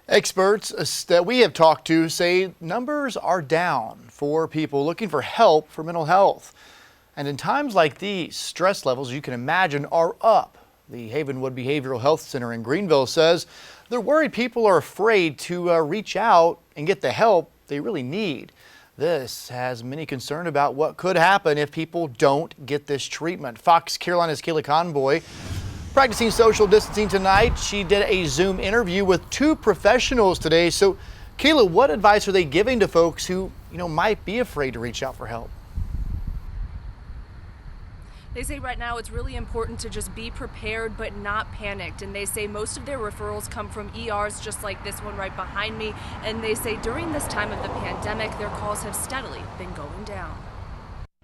Experts that we have talked to say numbers are down for people looking for help for mental health. And in times like these, stress levels, you can imagine, are up. The Havenwood Behavioral Health Center in Greenville says they're worried people are afraid to reach out and get the help they really need. This has many concerned about what could happen if people don't get this treatment. Fox Carolina's Kayla Conboy practicing social distancing tonight. She did a Zoom interview with two professionals today. So, Kayla, what advice are they giving to folks who, might be afraid to reach out for help? They say right now it's really important to just be prepared but not panicked. And they say most of their referrals come from ERs just like this one right behind me. And they say during this time of the pandemic, their calls have steadily been going down.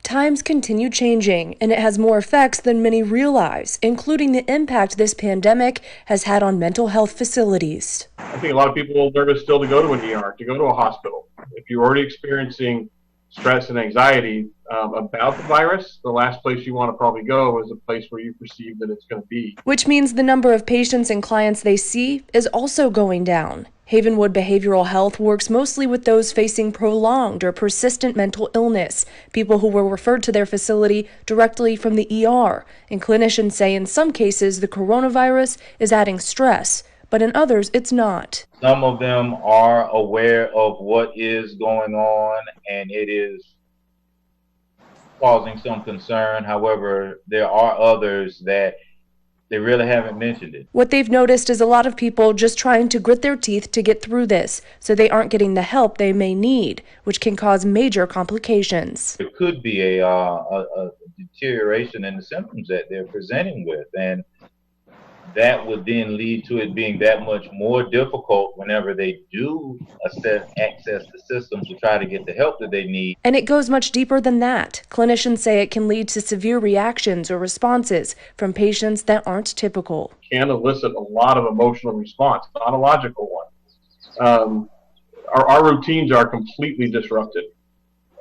Times continue changing, and it has more effects than many realize, including the impact this pandemic has had on mental health facilities. I think a lot of people are nervous still to go to an ER, to go to a hospital. If you're already experiencing stress and anxiety about the virus, the last place you want to probably go is a place where you perceive that it's going to be. Which means the number of patients and clients they see is also going down. Havenwood Behavioral Health works mostly with those facing prolonged or persistent mental illness, people who were referred to their facility directly from the ER. And clinicians say in some cases the coronavirus is adding stress, but in others it's not. Some of them are aware of what is going on, and it is causing some concern. However, there are others that they really haven't mentioned it. What they've noticed is a lot of people just trying to grit their teeth to get through this, so they aren't getting the help they may need, which can cause major complications. It could be a deterioration in the symptoms that they're presenting with, and that would then lead to it being that much more difficult whenever they do access the system to try to get the help that they need. And it goes much deeper than that. Clinicians say it can lead to severe reactions or responses from patients that aren't typical. Can elicit a lot of emotional response, not a logical one. Our routines are completely disrupted.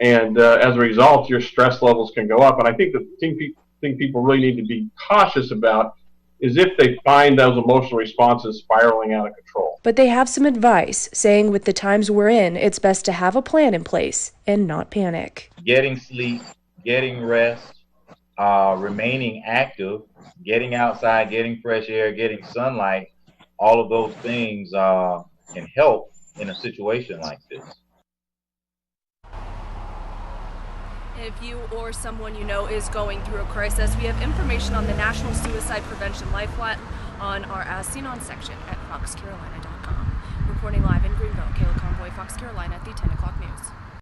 And as a result, your stress levels can go up. And I think the thing people really need to be cautious about is if they find those emotional responses spiraling out of control. But they have some advice, saying with the times we're in, it's best to have a plan in place and not panic. Getting sleep, getting rest, remaining active, getting outside, getting fresh air, getting sunlight, all of those things can help in a situation like this. If you or someone you know is going through a crisis, we have information on the National Suicide Prevention Lifeline on our As Seen On section at foxcarolina.com. Reporting live in Greenville, Kayla Conboy, Fox Carolina at the 10